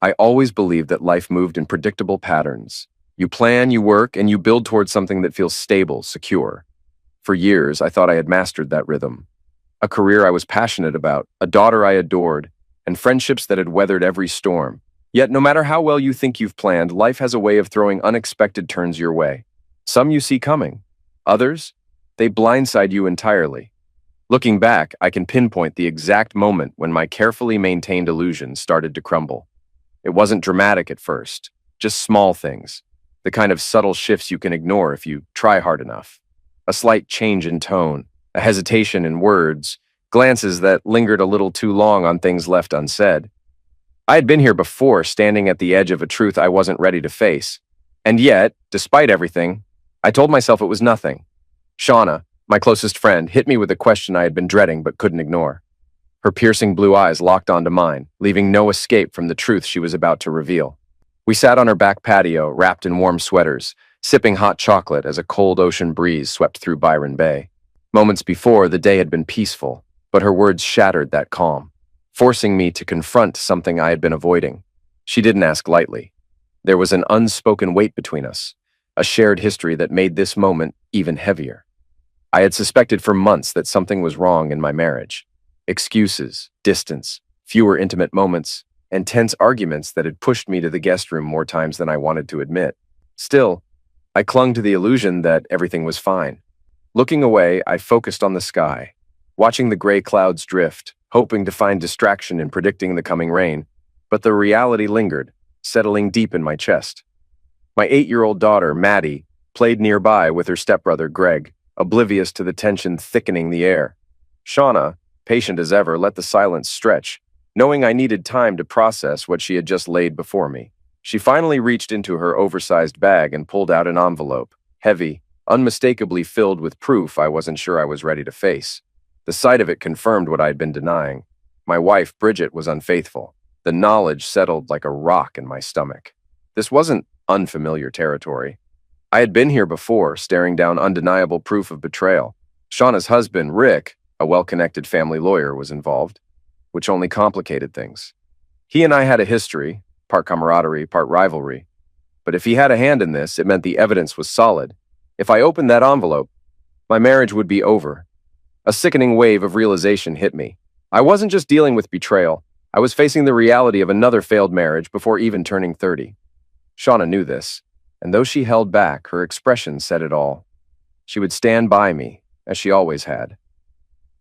I always believed that life moved in predictable patterns. You plan, you work, and you build towards something that feels stable, secure. For years, I thought I had mastered that rhythm. A career I was passionate about, a daughter I adored, and friendships that had weathered every storm. Yet, no matter how well you think you've planned, life has a way of throwing unexpected turns your way. Some you see coming. Others, they blindside you entirely. Looking back, I can pinpoint the exact moment when my carefully maintained illusions started to crumble. It wasn't dramatic at first, just small things, the kind of subtle shifts you can ignore if you try hard enough. A slight change in tone, a hesitation in words, glances that lingered a little too long on things left unsaid. I had been here before, standing at the edge of a truth I wasn't ready to face. And yet, despite everything, I told myself it was nothing. Shauna, my closest friend, hit me with a question I had been dreading but couldn't ignore. Her piercing blue eyes locked onto mine, leaving no escape from the truth she was about to reveal. We sat on her back patio, wrapped in warm sweaters, sipping hot chocolate as a cold ocean breeze swept through Byron Bay. Moments before, the day had been peaceful, but her words shattered that calm, forcing me to confront something I had been avoiding. She didn't ask lightly. There was an unspoken weight between us, a shared history that made this moment even heavier. I had suspected for months that something was wrong in my marriage. Excuses, distance, fewer intimate moments, and tense arguments that had pushed me to the guest room more times than I wanted to admit. Still, I clung to the illusion that everything was fine. Looking away, I focused on the sky, watching the gray clouds drift, hoping to find distraction in predicting the coming rain, but the reality lingered, settling deep in my chest. My 8-year-old daughter, Maddie, played nearby with her stepbrother, Greg, oblivious to the tension thickening the air. Shauna, patient as ever, let the silence stretch, knowing I needed time to process what she had just laid before me. She finally reached into her oversized bag and pulled out an envelope, heavy, unmistakably filled with proof I wasn't sure I was ready to face. The sight of it confirmed what I had been denying. My wife, Bridget, was unfaithful. The knowledge settled like a rock in my stomach. This wasn't unfamiliar territory. I had been here before, staring down undeniable proof of betrayal. Shauna's husband, Rick, a well-connected family lawyer, was involved, which only complicated things. He and I had a history, part camaraderie, part rivalry. But if he had a hand in this, it meant the evidence was solid. If I opened that envelope, my marriage would be over. A sickening wave of realization hit me. I wasn't just dealing with betrayal. I was facing the reality of another failed marriage before even turning 30. Shauna knew this, and though she held back, her expression said it all. She would stand by me, as she always had.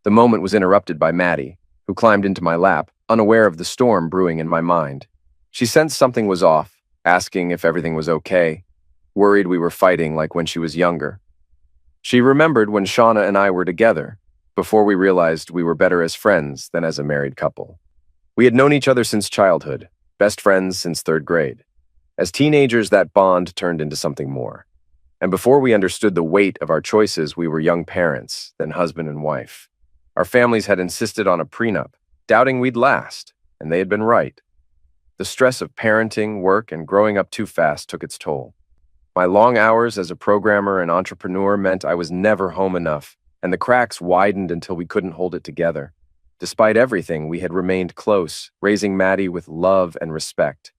The moment was interrupted by Maddie, who climbed into my lap, unaware of the storm brewing in my mind. She sensed something was off, asking if everything was okay, worried we were fighting like when she was younger. She remembered when Shauna and I were together, before we realized we were better as friends than as a married couple. We had known each other since childhood, best friends since 3rd grade. As teenagers, that bond turned into something more. And before we understood the weight of our choices, we were young parents, then husband and wife. Our families had insisted on a prenup, doubting we'd last, and they had been right. The stress of parenting, work, and growing up too fast took its toll. My long hours as a programmer and entrepreneur meant I was never home enough, and the cracks widened until we couldn't hold it together. Despite everything, we had remained close, raising Maddie with love and respect.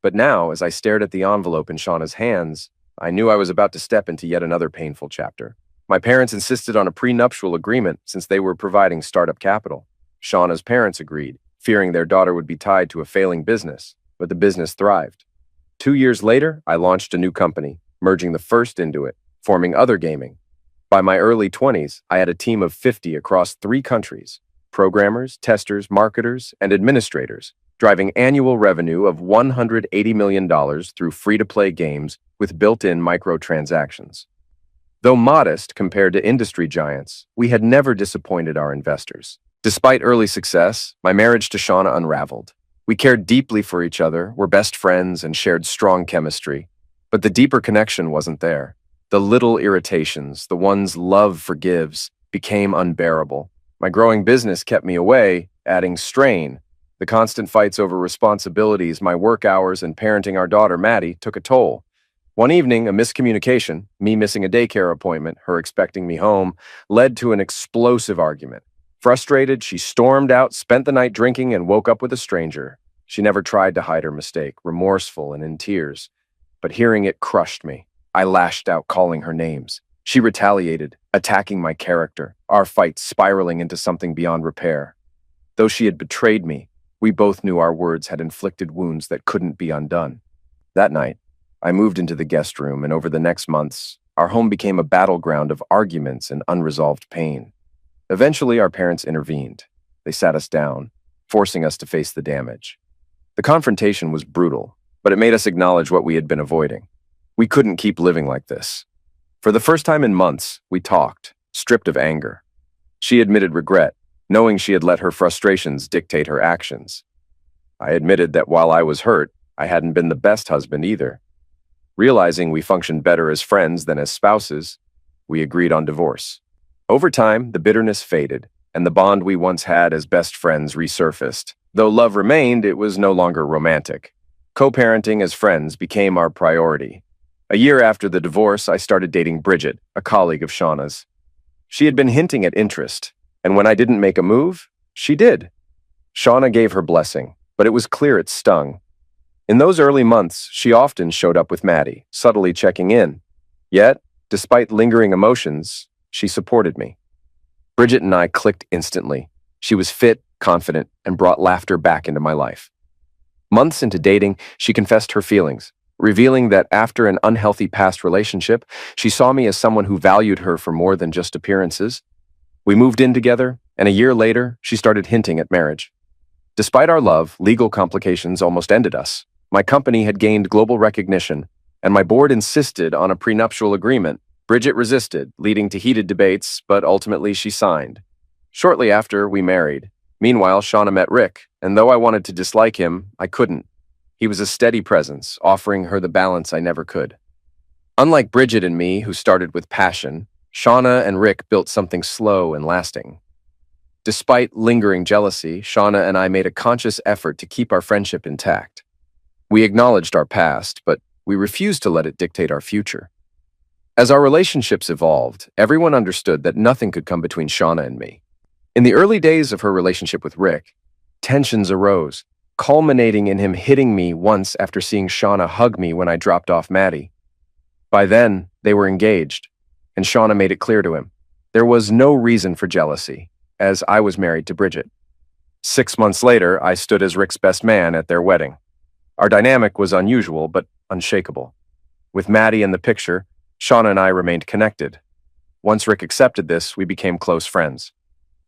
But now, as I stared at the envelope in Shauna's hands, I knew I was about to step into yet another painful chapter. My parents insisted on a prenuptial agreement since they were providing startup capital. Shauna's parents agreed, fearing their daughter would be tied to a failing business, but the business thrived. 2 years later, I launched a new company, merging the first into it, forming Other Gaming. By my early 20s, I had a team of 50 across 3 countries, programmers, testers, marketers, and administrators, driving annual revenue of $180 million through free-to-play games with built-in microtransactions. Though modest compared to industry giants, we had never disappointed our investors. Despite early success, my marriage to Shauna unraveled. We cared deeply for each other, were best friends, and shared strong chemistry. But the deeper connection wasn't there. The little irritations, the ones love forgives, became unbearable. My growing business kept me away, adding strain. The constant fights over responsibilities, my work hours, and parenting our daughter, Maddie, took a toll. One evening, a miscommunication, me missing a daycare appointment, her expecting me home, led to an explosive argument. Frustrated, she stormed out, spent the night drinking, and woke up with a stranger. She never tried to hide her mistake, remorseful and in tears, but hearing it crushed me. I lashed out, calling her names. She retaliated, attacking my character, our fight spiraling into something beyond repair. Though she had betrayed me, we both knew our words had inflicted wounds that couldn't be undone. That night, I moved into the guest room, and over the next months, our home became a battleground of arguments and unresolved pain. Eventually, our parents intervened. They sat us down, forcing us to face the damage. The confrontation was brutal, but it made us acknowledge what we had been avoiding. We couldn't keep living like this. For the first time in months, we talked, stripped of anger. She admitted regret, knowing she had let her frustrations dictate her actions. I admitted that while I was hurt, I hadn't been the best husband either. Realizing we functioned better as friends than as spouses, we agreed on divorce. Over time, the bitterness faded, and the bond we once had as best friends resurfaced. Though love remained, it was no longer romantic. Co-parenting as friends became our priority. A year after the divorce, I started dating Bridget, a colleague of Shauna's. She had been hinting at interest, and when I didn't make a move, she did. Shauna gave her blessing, but it was clear it stung. In those early months, she often showed up with Maddie, subtly checking in. Yet, despite lingering emotions, she supported me. Bridget and I clicked instantly. She was fit, confident, and brought laughter back into my life. Months into dating, she confessed her feelings, revealing that after an unhealthy past relationship, she saw me as someone who valued her for more than just appearances. We moved in together, and a year later, she started hinting at marriage. Despite our love, legal complications almost ended us. My company had gained global recognition, and my board insisted on a prenuptial agreement. Bridget resisted, leading to heated debates, but ultimately she signed. Shortly after, we married. Meanwhile, Shauna met Rick, and though I wanted to dislike him, I couldn't. He was a steady presence, offering her the balance I never could. Unlike Bridget and me, who started with passion, Shauna and Rick built something slow and lasting. Despite lingering jealousy, Shauna and I made a conscious effort to keep our friendship intact. We acknowledged our past, but we refused to let it dictate our future. As our relationships evolved, everyone understood that nothing could come between Shauna and me. In the early days of her relationship with Rick, tensions arose, culminating in him hitting me once after seeing Shauna hug me when I dropped off Maddie. By then, they were engaged, and Shauna made it clear to him. There was no reason for jealousy, as I was married to Bridget. 6 months later, I stood as Rick's best man at their wedding. Our dynamic was unusual, but unshakable. With Maddie in the picture, Shauna and I remained connected. Once Rick accepted this, we became close friends.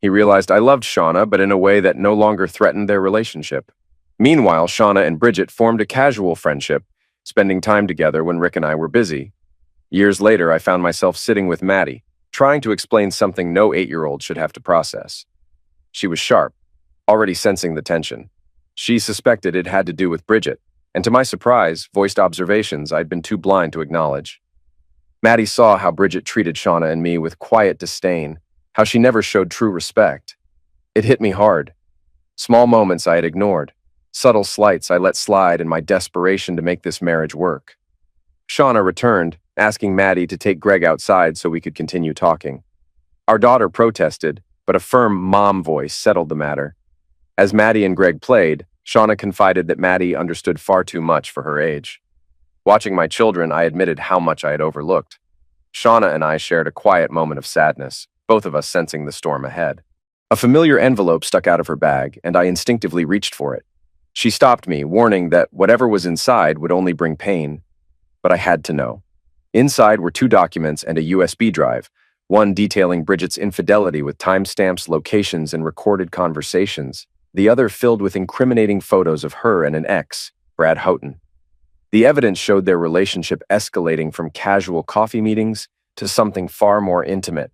He realized I loved Shauna, but in a way that no longer threatened their relationship. Meanwhile, Shauna and Bridget formed a casual friendship, spending time together when Rick and I were busy. Years later, I found myself sitting with Maddie, trying to explain something no 8-year-old should have to process. She was sharp, already sensing the tension. She suspected it had to do with Bridget, and to my surprise, voiced observations I'd been too blind to acknowledge. Maddie saw how Bridget treated Shauna and me with quiet disdain, how she never showed true respect. It hit me hard. Small moments I had ignored, subtle slights I let slide in my desperation to make this marriage work. Shauna returned, asking Maddie to take Greg outside so we could continue talking. Our daughter protested, but a firm mom voice settled the matter. As Maddie and Greg played, Shauna confided that Maddie understood far too much for her age. Watching my children, I admitted how much I had overlooked. Shauna and I shared a quiet moment of sadness, both of us sensing the storm ahead. A familiar envelope stuck out of her bag, and I instinctively reached for it. She stopped me, warning that whatever was inside would only bring pain. But I had to know. Inside were 2 documents and a USB drive, one detailing Bridget's infidelity with timestamps, locations, and recorded conversations, the other filled with incriminating photos of her and an ex, Brad Houghton. The evidence showed their relationship escalating from casual coffee meetings to something far more intimate.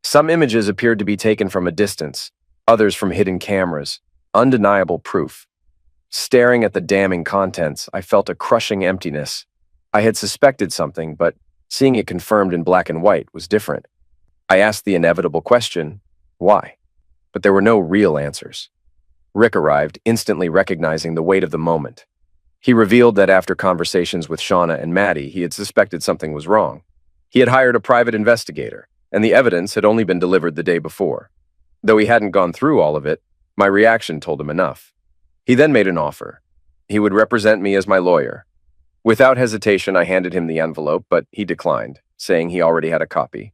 Some images appeared to be taken from a distance, others from hidden cameras, undeniable proof. Staring at the damning contents, I felt a crushing emptiness. I had suspected something, but seeing it confirmed in black and white was different. I asked the inevitable question, why? But there were no real answers. Rick arrived, instantly recognizing the weight of the moment. He revealed that after conversations with Shauna and Maddie, he had suspected something was wrong. He had hired a private investigator, and the evidence had only been delivered the day before. Though he hadn't gone through all of it, my reaction told him enough. He then made an offer. He would represent me as my lawyer. Without hesitation, I handed him the envelope, but he declined, saying he already had a copy.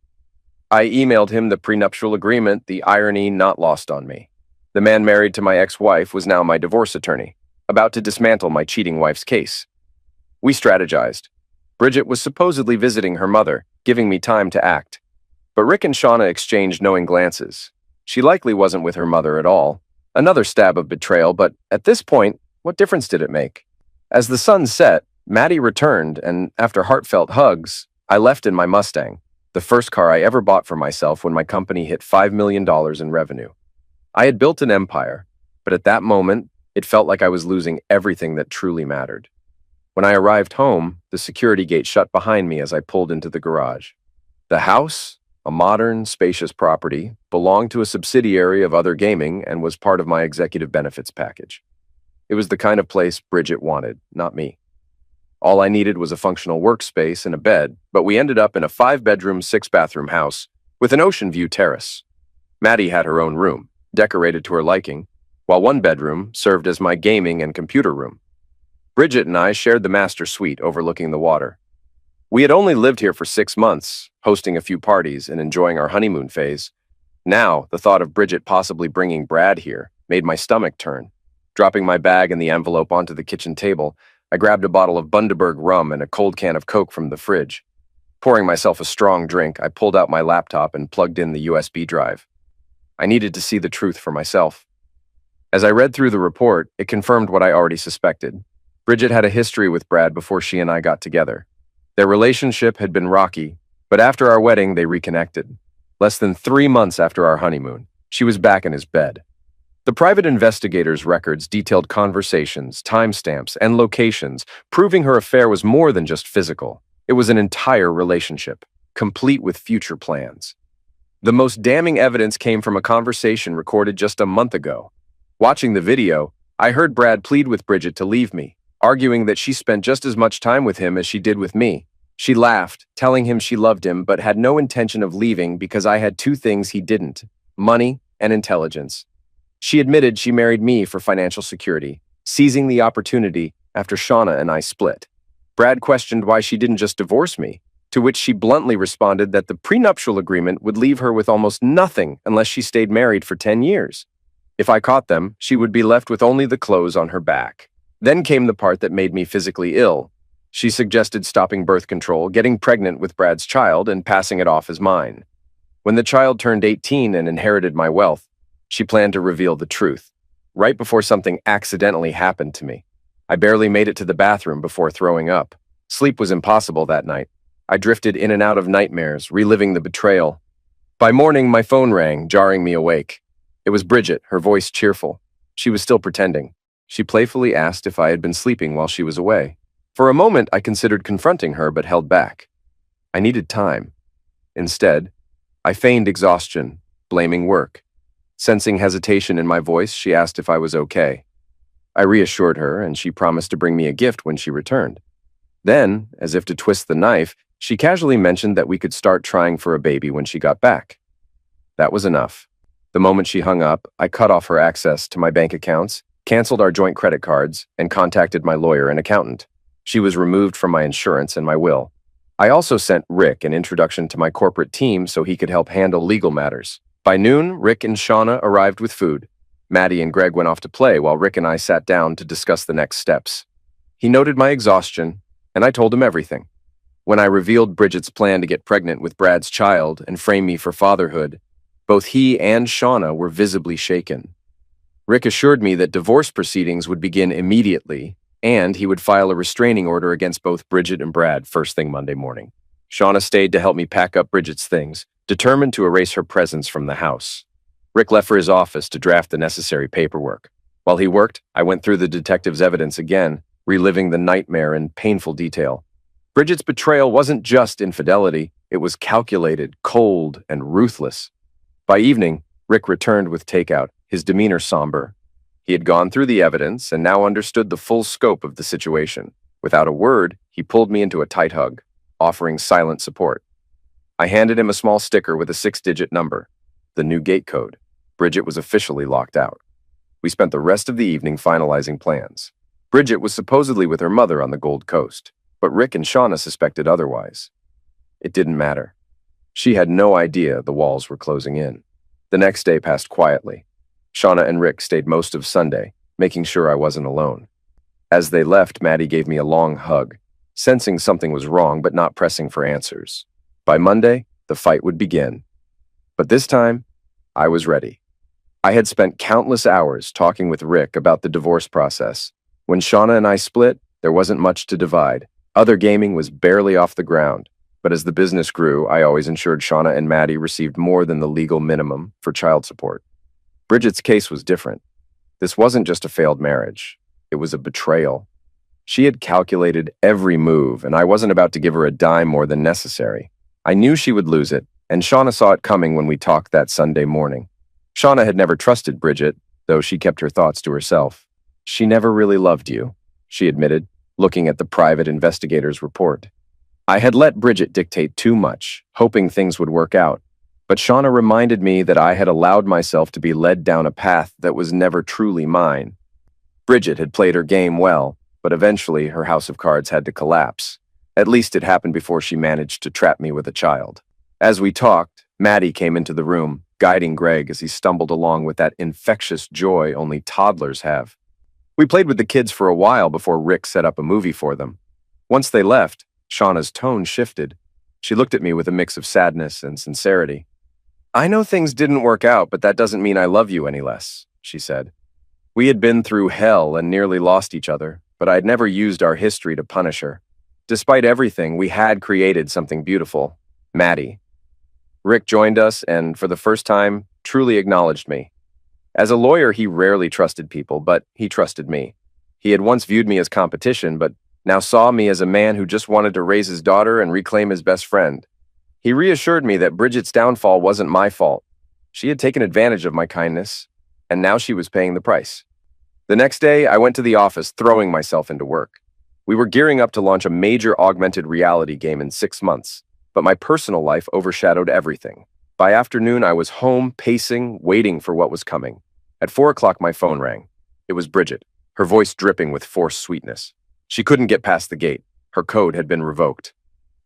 I emailed him the prenuptial agreement, the irony not lost on me. The man married to my ex-wife was now my divorce attorney, about to dismantle my cheating wife's case. We strategized. Bridget was supposedly visiting her mother, giving me time to act. But Rick and Shauna exchanged knowing glances. She likely wasn't with her mother at all. Another stab of betrayal, but at this point, what difference did it make? As the sun set, Maddie returned, and after heartfelt hugs, I left in my Mustang, the first car I ever bought for myself when my company hit $5 million in revenue. I had built an empire, but at that moment, it felt like I was losing everything that truly mattered. When I arrived home, the security gate shut behind me as I pulled into the garage. The house, a modern, spacious property, belonged to a subsidiary of Other Gaming and was part of my executive benefits package. It was the kind of place Bridget wanted, not me. All I needed was a functional workspace and a bed, but we ended up in a 5-bedroom, 6-bathroom house with an ocean view terrace. Maddie had her own room, decorated to her liking, while one bedroom served as my gaming and computer room. Bridget and I shared the master suite overlooking the water. We had only lived here for 6 months, hosting a few parties and enjoying our honeymoon phase. Now, the thought of Bridget possibly bringing Brad here made my stomach turn. Dropping my bag and the envelope onto the kitchen table, I grabbed a bottle of Bundaberg rum and a cold can of Coke from the fridge. Pouring myself a strong drink, I pulled out my laptop and plugged in the USB drive. I needed to see the truth for myself. As I read through the report, it confirmed what I already suspected. Bridget had a history with Brad before she and I got together. Their relationship had been rocky, but after our wedding, they reconnected. Less than 3 months after our honeymoon, she was back in his bed. The private investigator's records detailed conversations, timestamps, and locations, proving her affair was more than just physical. It was an entire relationship, complete with future plans. The most damning evidence came from a conversation recorded just a month ago. Watching the video, I heard Brad plead with Bridget to leave me, arguing that she spent just as much time with him as she did with me. She laughed, telling him she loved him but had no intention of leaving because I had 2 things he didn't: money and intelligence. She admitted she married me for financial security, seizing the opportunity after Shauna and I split. Brad questioned why she didn't just divorce me, to which she bluntly responded that the prenuptial agreement would leave her with almost nothing unless she stayed married for 10 years. If I caught them, she would be left with only the clothes on her back. Then came the part that made me physically ill. She suggested stopping birth control, getting pregnant with Brad's child, and passing it off as mine. When the child turned 18 and inherited my wealth, she planned to reveal the truth, right before something accidentally happened to me. I barely made it to the bathroom before throwing up. Sleep was impossible that night. I drifted in and out of nightmares, reliving the betrayal. By morning, my phone rang, jarring me awake. It was Bridget, her voice cheerful. She was still pretending. She playfully asked if I had been sleeping while she was away. For a moment, I considered confronting her, but held back. I needed time. Instead, I feigned exhaustion, blaming work. Sensing hesitation in my voice, she asked if I was okay. I reassured her, and she promised to bring me a gift when she returned. Then, as if to twist the knife, she casually mentioned that we could start trying for a baby when she got back. That was enough. The moment she hung up, I cut off her access to my bank accounts, canceled our joint credit cards, and contacted my lawyer and accountant. She was removed from my insurance and my will. I also sent Rick an introduction to my corporate team so he could help handle legal matters. By noon, Rick and Shauna arrived with food. Maddie and Greg went off to play while Rick and I sat down to discuss the next steps. He noted my exhaustion, and I told him everything. When I revealed Bridget's plan to get pregnant with Brad's child and frame me for fatherhood, both he and Shauna were visibly shaken. Rick assured me that divorce proceedings would begin immediately, and he would file a restraining order against both Bridget and Brad first thing Monday morning. Shauna stayed to help me pack up Bridget's things, determined to erase her presence from the house. Rick left for his office to draft the necessary paperwork. While he worked, I went through the detective's evidence again, reliving the nightmare in painful detail. Bridget's betrayal wasn't just infidelity, it was calculated, cold, and ruthless. By evening, Rick returned with takeout, his demeanor somber. He had gone through the evidence and now understood the full scope of the situation. Without a word, he pulled me into a tight hug, offering silent support. I handed him a small sticker with a 6-digit number, the new gate code. Bridget was officially locked out. We spent the rest of the evening finalizing plans. Bridget was supposedly with her mother on the Gold Coast, but Rick and Shauna suspected otherwise. It didn't matter. She had no idea the walls were closing in. The next day passed quietly. Shauna and Rick stayed most of Sunday, making sure I wasn't alone. As they left, Maddie gave me a long hug, sensing something was wrong but not pressing for answers. By Monday, the fight would begin. But this time, I was ready. I had spent countless hours talking with Rick about the divorce process. When Shauna and I split, there wasn't much to divide. Other gaming was barely off the ground. But as the business grew, I always ensured Shauna and Maddie received more than the legal minimum for child support. Bridget's case was different. This wasn't just a failed marriage. It was a betrayal. She had calculated every move, and I wasn't about to give her a dime more than necessary. I knew she would lose it, and Shauna saw it coming when we talked that Sunday morning. Shauna had never trusted Bridget, though she kept her thoughts to herself. "She never really loved you," she admitted, looking at the private investigator's report. I had let Bridget dictate too much, hoping things would work out. But Shauna reminded me that I had allowed myself to be led down a path that was never truly mine. Bridget had played her game well, but eventually her house of cards had to collapse. At least it happened before she managed to trap me with a child. As we talked, Maddie came into the room, guiding Greg as he stumbled along with that infectious joy only toddlers have. We played with the kids for a while before Rick set up a movie for them. Once they left, Shauna's tone shifted. She looked at me with a mix of sadness and sincerity. "I know things didn't work out, but that doesn't mean I love you any less," she said. We had been through hell and nearly lost each other, but I'd never used our history to punish her. Despite everything, we had created something beautiful. Maddie. Rick joined us and, for the first time, truly acknowledged me. As a lawyer, he rarely trusted people, but he trusted me. He had once viewed me as competition, but now saw me as a man who just wanted to raise his daughter and reclaim his best friend. He reassured me that Bridget's downfall wasn't my fault. She had taken advantage of my kindness, and now she was paying the price. The next day, I went to the office, throwing myself into work. We were gearing up to launch a major augmented reality game in 6 months, but my personal life overshadowed everything. By afternoon, I was home, pacing, waiting for what was coming. At 4 o'clock, my phone rang. It was Bridget, her voice dripping with forced sweetness. She couldn't get past the gate. Her code had been revoked.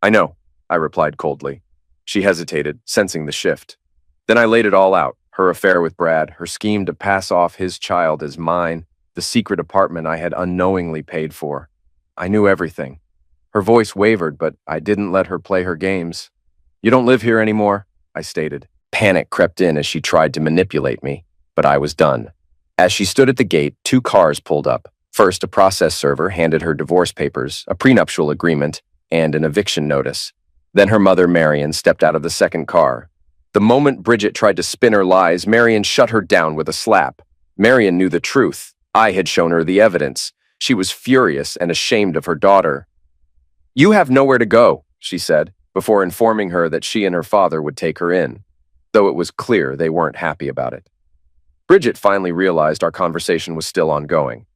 "I know," I replied coldly. She hesitated, sensing the shift. Then I laid it all out, her affair with Brad, her scheme to pass off his child as mine, the secret apartment I had unknowingly paid for. I knew everything. Her voice wavered, but I didn't let her play her games. "You don't live here anymore," I stated. Panic crept in as she tried to manipulate me, but I was done. As she stood at the gate, 2 cars pulled up. First, a process server handed her divorce papers, a prenuptial agreement, and an eviction notice. Then her mother, Marion, stepped out of the second car. The moment Bridget tried to spin her lies, Marion shut her down with a slap. Marion knew the truth. I had shown her the evidence. She was furious and ashamed of her daughter. "You have nowhere to go," she said, before informing her that she and her father would take her in, though it was clear they weren't happy about it. Bridget finally realized our conversation was still ongoing.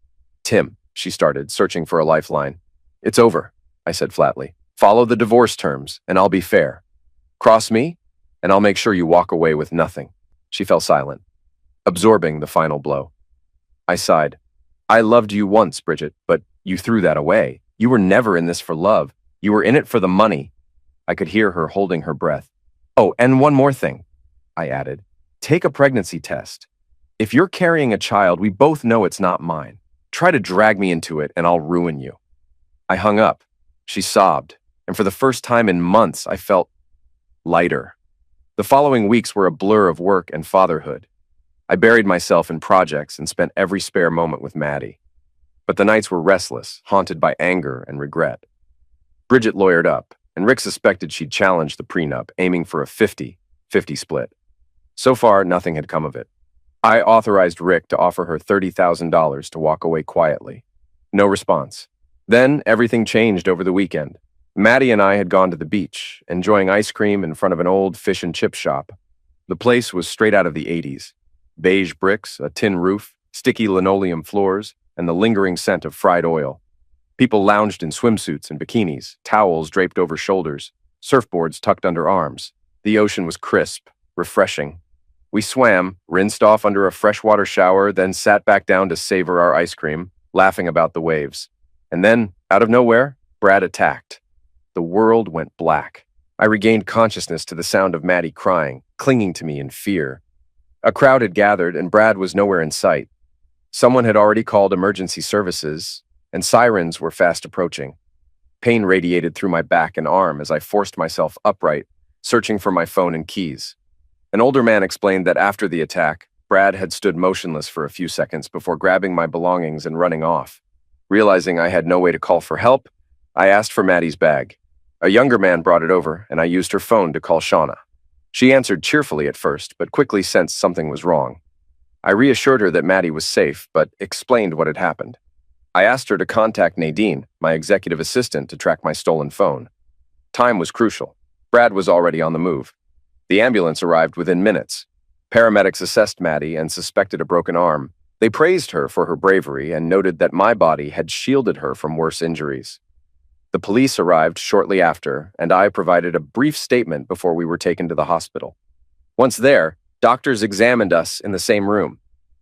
"Tim," she started, searching for a lifeline. "It's over," I said flatly. "Follow the divorce terms, and I'll be fair. Cross me, and I'll make sure you walk away with nothing." She fell silent, absorbing the final blow. I sighed. "I loved you once, Bridget, but you threw that away. You were never in this for love. You were in it for the money." I could hear her holding her breath. "Oh, and one more thing," I added. "Take a pregnancy test. If you're carrying a child, we both know it's not mine. Try to drag me into it, and I'll ruin you." I hung up. She sobbed, and for the first time in months, I felt lighter. The following weeks were a blur of work and fatherhood. I buried myself in projects and spent every spare moment with Maddie. But the nights were restless, haunted by anger and regret. Bridget lawyered up, and Rick suspected she'd challenged the prenup, aiming for a 50-50 split. So far, nothing had come of it. I authorized Rick to offer her $30,000 to walk away quietly. No response. Then everything changed over the weekend. Maddie and I had gone to the beach, enjoying ice cream in front of an old fish and chip shop. The place was straight out of the 80s. Beige bricks, a tin roof, sticky linoleum floors, and the lingering scent of fried oil. People lounged in swimsuits and bikinis, towels draped over shoulders, surfboards tucked under arms. The ocean was crisp, refreshing. We swam, rinsed off under a freshwater shower, then sat back down to savor our ice cream, laughing about the waves. And then, out of nowhere, Brad attacked. The world went black. I regained consciousness to the sound of Maddie crying, clinging to me in fear. A crowd had gathered, and Brad was nowhere in sight. Someone had already called emergency services, and sirens were fast approaching. Pain radiated through my back and arm as I forced myself upright, searching for my phone and keys. An older man explained that after the attack, Brad had stood motionless for a few seconds before grabbing my belongings and running off. Realizing I had no way to call for help, I asked for Maddie's bag. A younger man brought it over, and I used her phone to call Shauna. She answered cheerfully at first, but quickly sensed something was wrong. I reassured her that Maddie was safe, but explained what had happened. I asked her to contact Nadine, my executive assistant, to track my stolen phone. Time was crucial. Brad was already on the move. The ambulance arrived within minutes. Paramedics assessed Maddie and suspected a broken arm. They praised her for her bravery and noted that my body had shielded her from worse injuries. The police arrived shortly after, and I provided a brief statement before we were taken to the hospital. Once there, doctors examined us in the same room.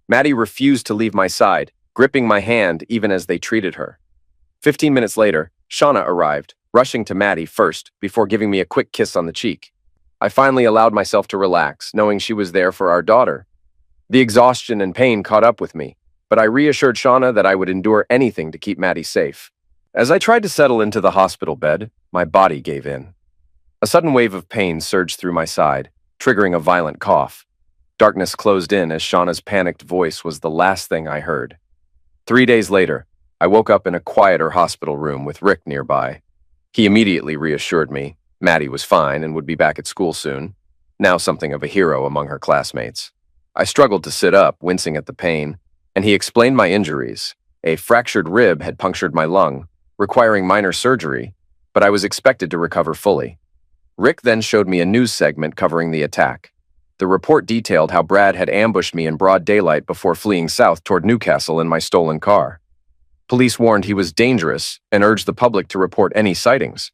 Maddie refused to leave my side, gripping my hand even as they treated her. 15 minutes later, Shauna arrived, rushing to Maddie first before giving me a quick kiss on the cheek. I finally allowed myself to relax, knowing she was there for our daughter. The exhaustion and pain caught up with me, but I reassured Shauna that I would endure anything to keep Maddie safe. As I tried to settle into the hospital bed, my body gave in. A sudden wave of pain surged through my side, triggering a violent cough. Darkness closed in as Shauna's panicked voice was the last thing I heard. 3 days later, I woke up in a quieter hospital room with Rick nearby. He immediately reassured me Maddie was fine and would be back at school soon, now something of a hero among her classmates. I struggled to sit up, wincing at the pain, and he explained my injuries. A fractured rib had punctured my lung, requiring minor surgery, but I was expected to recover fully. Rick then showed me a news segment covering the attack. The report detailed how Brad had ambushed me in broad daylight before fleeing south toward Newcastle in my stolen car. Police warned he was dangerous and urged the public to report any sightings.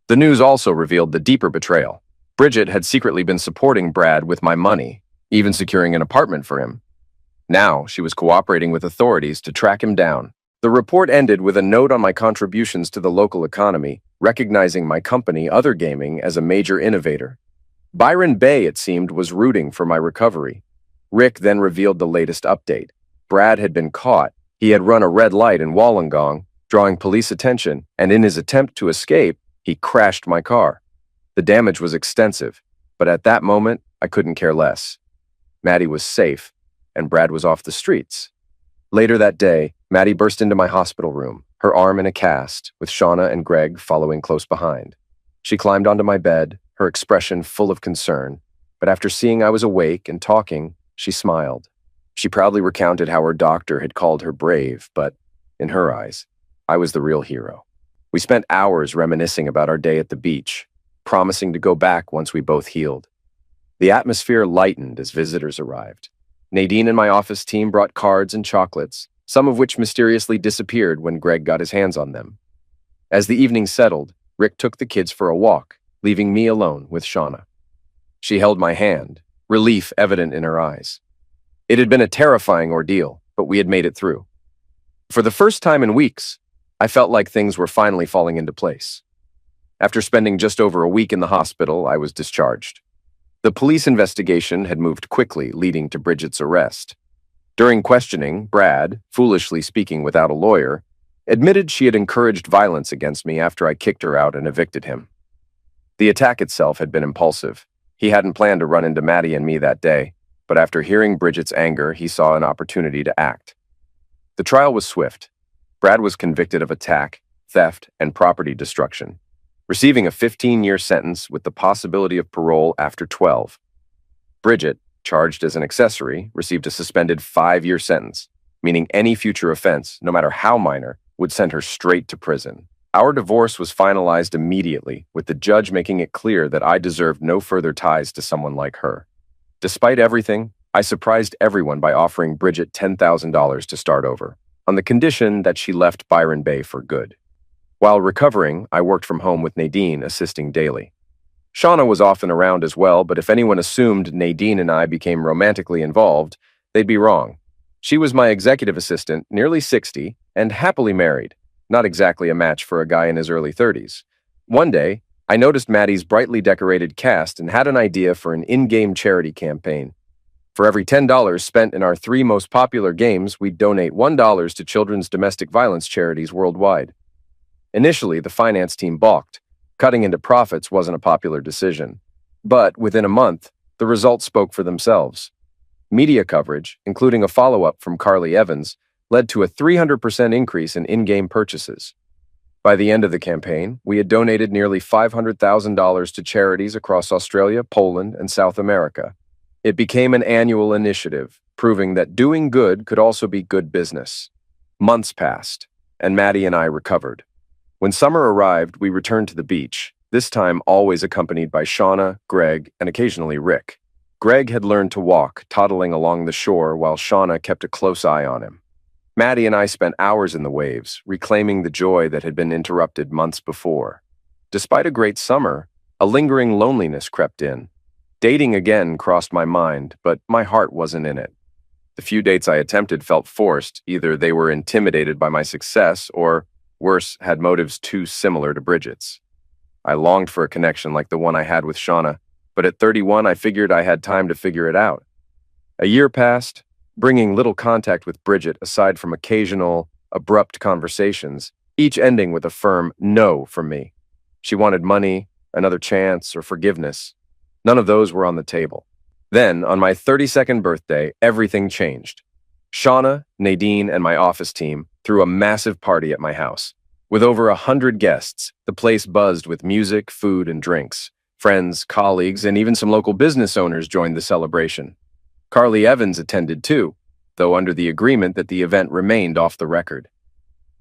The news also revealed the deeper betrayal. Bridget had secretly been supporting Brad with my money, even securing an apartment for him. Now she was cooperating with authorities to track him down. The report ended with a note on my contributions to the local economy, recognizing my company, Other Gaming, as a major innovator. Byron Bay, it seemed, was rooting for my recovery. Rick then revealed the latest update. Brad had been caught. He had run a red light in Wollongong, drawing police attention, and in his attempt to escape, he crashed my car. The damage was extensive, but at that moment, I couldn't care less. Maddie was safe, and Brad was off the streets. Later that day, Maddie burst into my hospital room, her arm in a cast, with Shauna and Greg following close behind. She climbed onto my bed, her expression full of concern, but after seeing I was awake and talking, she smiled. She proudly recounted how her doctor had called her brave, but, in her eyes, I was the real hero. We spent hours reminiscing about our day at the beach, promising to go back once we both healed. The atmosphere lightened as visitors arrived. Nadine and my office team brought cards and chocolates, some of which mysteriously disappeared when Greg got his hands on them. As the evening settled, Rick took the kids for a walk, leaving me alone with Shauna. She held my hand, relief evident in her eyes. It had been a terrifying ordeal, but we had made it through. For the first time in weeks, I felt like things were finally falling into place. After spending just over a week in the hospital, I was discharged. The police investigation had moved quickly, leading to Bridget's arrest. During questioning, Brad, foolishly speaking without a lawyer, admitted she had encouraged violence against me after I kicked her out and evicted him. The attack itself had been impulsive. He hadn't planned to run into Maddie and me that day, but after hearing Bridget's anger, he saw an opportunity to act. The trial was swift. Brad was convicted of attack, theft, and property destruction, receiving a 15-year sentence with the possibility of parole after 12. Bridget, charged as an accessory, received a suspended 5-year sentence, meaning any future offense, no matter how minor, would send her straight to prison. Our divorce was finalized immediately, with the judge making it clear that I deserved no further ties to someone like her. Despite everything, I surprised everyone by offering Bridget $10,000 to start over, on the condition that she left Byron Bay for good. While recovering, I worked from home with Nadine, assisting daily. Shauna was often around as well, but if anyone assumed Nadine and I became romantically involved, they'd be wrong. She was my executive assistant, nearly 60, and happily married, not exactly a match for a guy in his early 30s. One day, I noticed Maddie's brightly decorated cast and had an idea for an in-game charity campaign. For every $10 spent in our three most popular games, we'd donate $1 to children's domestic violence charities worldwide. Initially, the finance team balked. Cutting into profits wasn't a popular decision. But within a month, the results spoke for themselves. Media coverage, including a follow-up from Carly Evans, led to a 300% increase in in-game purchases. By the end of the campaign, we had donated nearly $500,000 to charities across Australia, Poland, and South America. It became an annual initiative, proving that doing good could also be good business. Months passed, and Maddie and I recovered. When summer arrived, we returned to the beach, this time always accompanied by Shauna, Greg, and occasionally Rick. Greg had learned to walk, toddling along the shore while Shauna kept a close eye on him. Maddie and I spent hours in the waves, reclaiming the joy that had been interrupted months before. Despite a great summer, a lingering loneliness crept in. Dating again crossed my mind, but my heart wasn't in it. The few dates I attempted felt forced. Either they were intimidated by my success, or, worse, had motives too similar to Bridget's. I longed for a connection like the one I had with Shauna, but at 31 I figured I had time to figure it out. A year passed, bringing little contact with Bridget aside from occasional, abrupt conversations, each ending with a firm no from me. She wanted money, another chance, or forgiveness. None of those were on the table. Then, on my 32nd birthday, everything changed. Shauna, Nadine, and my office team threw a massive party at my house. With over 100 guests, the place buzzed with music, food, and drinks. Friends, colleagues, and even some local business owners joined the celebration. Carly Evans attended too, though under the agreement that the event remained off the record.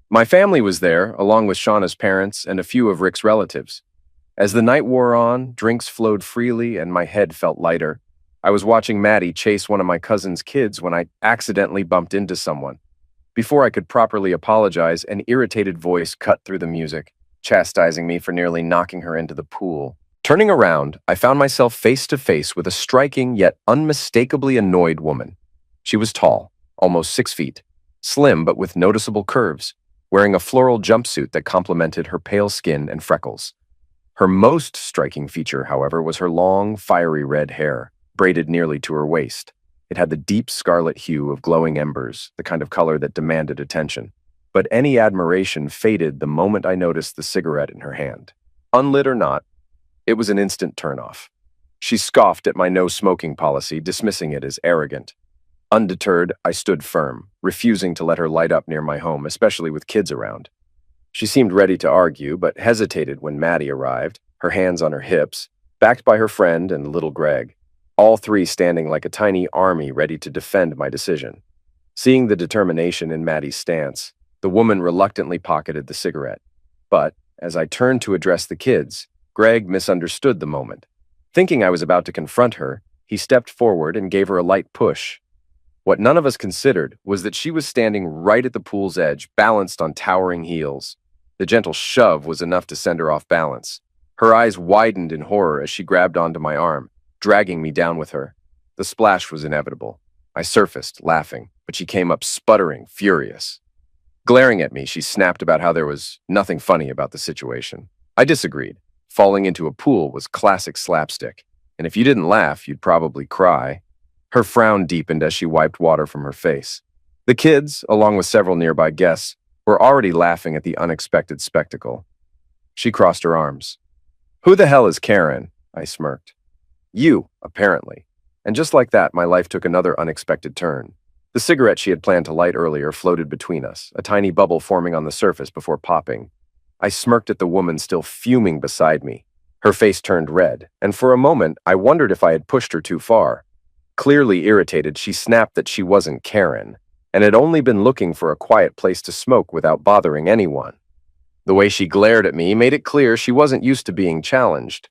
My family was there, along with Shauna's parents and a few of Rick's relatives. As the night wore on, drinks flowed freely and my head felt lighter. I was watching Maddie chase one of my cousin's kids when I accidentally bumped into someone. Before I could properly apologize, an irritated voice cut through the music, chastising me for nearly knocking her into the pool. Turning around, I found myself face to face with a striking yet unmistakably annoyed woman. She was tall, almost 6 feet, slim but with noticeable curves, wearing a floral jumpsuit that complemented her pale skin and freckles. Her most striking feature, however, was her long, fiery red hair, braided nearly to her waist. It had the deep scarlet hue of glowing embers, the kind of color that demanded attention. But any admiration faded the moment I noticed the cigarette in her hand. Unlit or not, it was an instant turnoff. She scoffed at my no-smoking policy, dismissing it as arrogant. Undeterred, I stood firm, refusing to let her light up near my home, especially with kids around. She seemed ready to argue, but hesitated when Maddie arrived, her hands on her hips, backed by her friend and little Greg, all three standing like a tiny army ready to defend my decision. Seeing the determination in Maddie's stance, the woman reluctantly pocketed the cigarette. But, as I turned to address the kids, Greg misunderstood the moment. Thinking I was about to confront her, he stepped forward and gave her a light push. What none of us considered was that she was standing right at the pool's edge, balanced on towering heels. The gentle shove was enough to send her off balance. Her eyes widened in horror as she grabbed onto my arm, dragging me down with her. The splash was inevitable. I surfaced, laughing, but she came up sputtering, furious. Glaring at me, she snapped about how there was nothing funny about the situation. I disagreed. Falling into a pool was classic slapstick, and if you didn't laugh, you'd probably cry. Her frown deepened as she wiped water from her face. The kids, along with several nearby guests, were already laughing at the unexpected spectacle. She crossed her arms. "Who the hell is Karen?" I smirked. "You, apparently." And just like that, my life took another unexpected turn. The cigarette she had planned to light earlier floated between us, a tiny bubble forming on the surface before popping. I smirked at the woman still fuming beside me. Her face turned red, and for a moment, I wondered if I had pushed her too far. Clearly irritated, she snapped that she wasn't Karen, and had only been looking for a quiet place to smoke without bothering anyone. The way she glared at me made it clear she wasn't used to being challenged.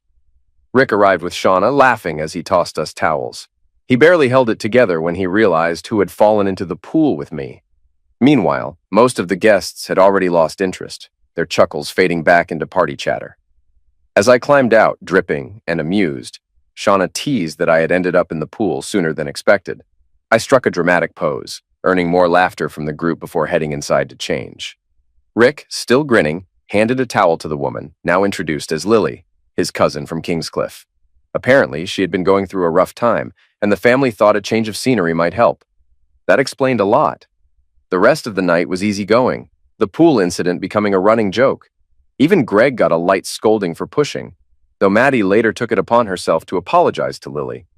Rick arrived with Shauna, laughing as he tossed us towels. He barely held it together when he realized who had fallen into the pool with me. Meanwhile, most of the guests had already lost interest, their chuckles fading back into party chatter. As I climbed out, dripping and amused, Shauna teased that I had ended up in the pool sooner than expected. I struck a dramatic pose, earning more laughter from the group before heading inside to change. Rick, still grinning, handed a towel to the woman, now introduced as Lily, his cousin from Kingscliff. Apparently, she had been going through a rough time, and the family thought a change of scenery might help. That explained a lot. The rest of the night was easygoing, the pool incident becoming a running joke. Even Greg got a light scolding for pushing, though Maddie later took it upon herself to apologize to Lily.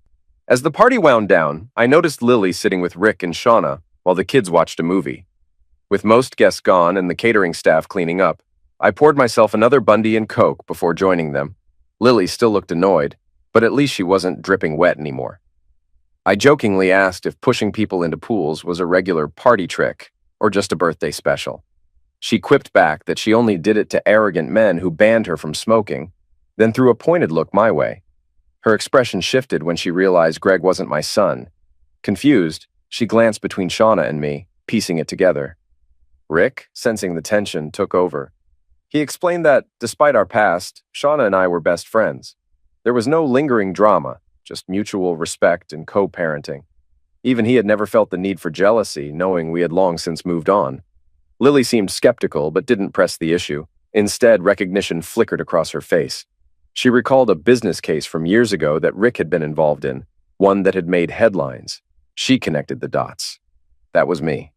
As the party wound down, I noticed Lily sitting with Rick and Shauna while the kids watched a movie. With most guests gone and the catering staff cleaning up, I poured myself another Bundy and Coke before joining them. Lily still looked annoyed, but at least she wasn't dripping wet anymore. I jokingly asked if pushing people into pools was a regular party trick or just a birthday special. She quipped back that she only did it to arrogant men who banned her from smoking, then threw a pointed look my way. Her expression shifted when she realized Greg wasn't my son. Confused, she glanced between Shauna and me, piecing it together. Rick, sensing the tension, took over. He explained that, despite our past, Shauna and I were best friends. There was no lingering drama, just mutual respect and co-parenting. Even he had never felt the need for jealousy, knowing we had long since moved on. Lily seemed skeptical but didn't press the issue. Instead, recognition flickered across her face. She recalled a business case from years ago that Rick had been involved in, one that had made headlines. She connected the dots. That was me.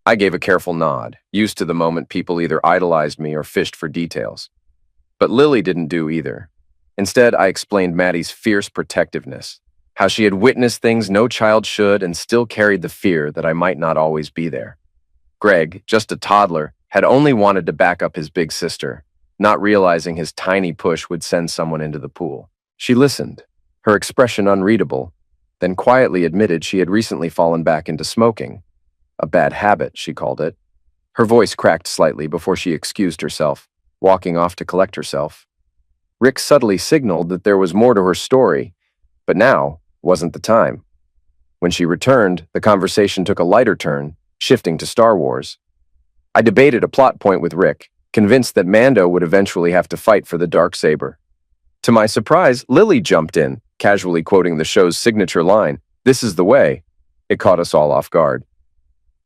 I gave a careful nod, used to the moment people either idolized me or fished for details. But Lily didn't do either. Instead, I explained Maddie's fierce protectiveness, how she had witnessed things no child should and still carried the fear that I might not always be there. Greg, just a toddler, had only wanted to back up his big sister, not realizing his tiny push would send someone into the pool. She listened, her expression unreadable, then quietly admitted she had recently fallen back into smoking. A bad habit, she called it. Her voice cracked slightly before she excused herself, walking off to collect herself. Rick subtly signaled that there was more to her story, but now wasn't the time. When she returned, the conversation took a lighter turn, shifting to Star Wars. I debated a plot point with Rick, convinced that Mando would eventually have to fight for the Darksaber. To my surprise, Lily jumped in, casually quoting the show's signature line, "This is the way." It caught us all off guard.